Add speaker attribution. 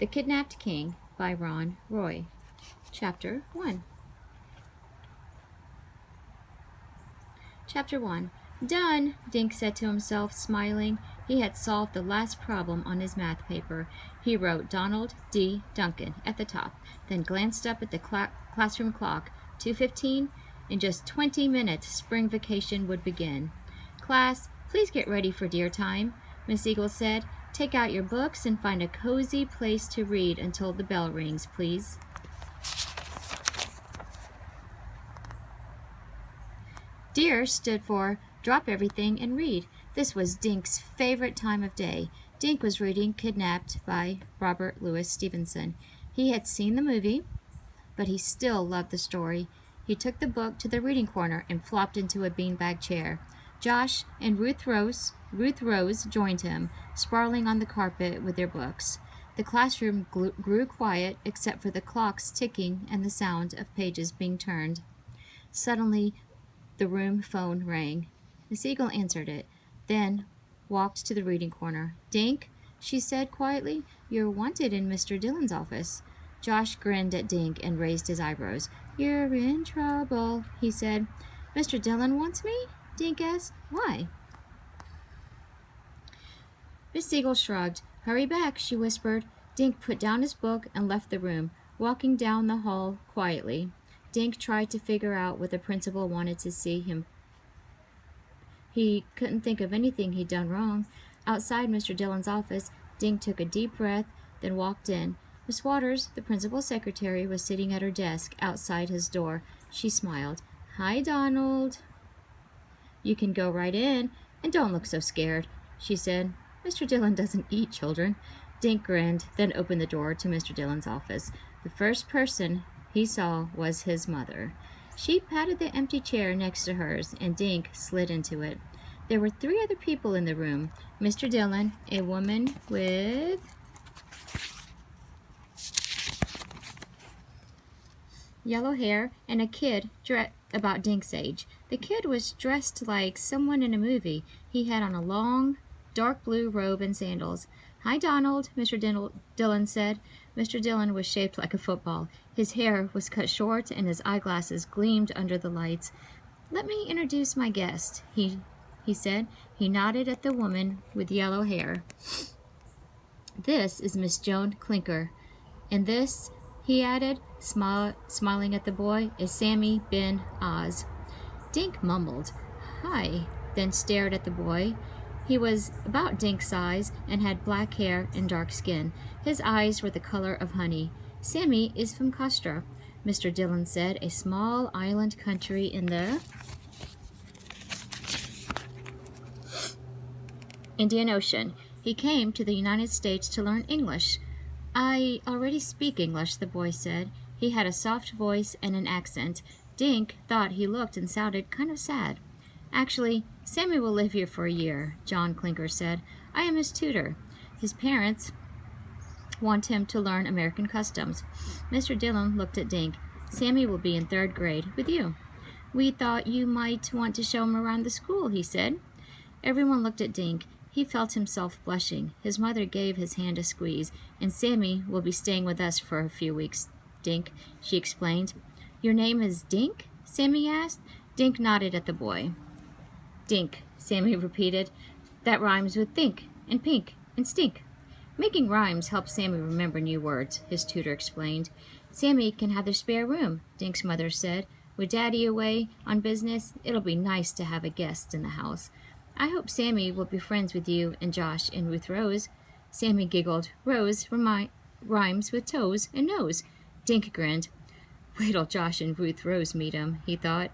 Speaker 1: The Kidnapped King by Ron Roy. Chapter 1. Chapter 1. Done, Dink said to himself, smiling. He had solved the last problem on his math paper. He wrote Donald D. Duncan at the top, then glanced up at the classroom clock. 2:15. In just 20 minutes, spring vacation would begin. Class, please get ready for deer time, Miss Eagle said. Take out your books and find a cozy place to read until the bell rings, please. Deer stood for drop everything and read. This was Dink's favorite time of day. Dink was reading Kidnapped by Robert Louis Stevenson. He had seen the movie, but he still loved the story. He took the book to the reading corner and flopped into a beanbag chair. Josh and Ruth Rose joined him, sprawling on the carpet with their books. The classroom grew quiet except for the clocks ticking and the sound of pages being turned. Suddenly, the room phone rang. Miss Eagle answered it, then walked to the reading corner. Dink, she said quietly, you're wanted in Mr. Dillon's office. Josh grinned at Dink and raised his eyebrows. You're in trouble, he said. Mr. Dillon wants me? Dink asked. Why? Miss Eagle shrugged. Hurry back, she whispered. Dink put down his book and left the room, walking down the hall quietly. Dink tried to figure out what the principal wanted to see him. He couldn't think of anything he'd done wrong. Outside Mr. Dillon's office, Dink took a deep breath, then walked in. Miss Waters, the principal's secretary, was sitting at her desk outside his door. She smiled. Hi, Donald. You can go right in, and don't look so scared, she said. Mr. Dillon doesn't eat children. Dink grinned, then opened the door to Mr. Dillon's office. The first person he saw was his mother. She patted the empty chair next to hers, and Dink slid into it. There were 3 other people in the room. Mr. Dillon, a woman with yellow hair, and a kid about Dink's age. The kid was dressed like someone in a movie. He had on a long, dark blue robe and sandals. Hi, Donald, Mr. Dillon said. Mr. Dillon was shaped like a football. His hair was cut short, and his eyeglasses gleamed under the lights. Let me introduce my guest, he said. He nodded at the woman with yellow hair. This is Miss Joan Clinker. And this, he added, smiling at the boy, is Sammy Ben Oz. Dink mumbled, hi, then stared at the boy. He was about Dink's size and had black hair and dark skin. His eyes were the color of honey. Sammy is from Kostra, Mr. Dillon said, a small island country in the Indian Ocean. He came to the United States to learn English. I already speak English, the boy said. He had a soft voice and an accent. Dink thought he looked and sounded kind of sad. Actually, Sammy will live here for a year, John Clinker said. I am his tutor. His parents want him to learn American customs. Mr. Dillon looked at Dink. Sammy will be in 3rd grade with you. We thought you might want to show him around the school, he said. Everyone looked at Dink. He felt himself blushing. His mother gave his hand a squeeze. And Sammy will be staying with us for a few weeks, Dink, she explained. Your name is Dink? Sammy asked. Dink nodded at the boy. Dink, Sammy repeated. That rhymes with think and pink and stink. Making rhymes helps Sammy remember new words, his tutor explained. Sammy can have their spare room, Dink's mother said. With Daddy away on business, it'll be nice to have a guest in the house. I hope Sammy will be friends with you and Josh and Ruth Rose. Sammy giggled. Rose rhymes with toes and nose. Dink grinned. Wait till Josh and Ruth Rose meet him, he thought.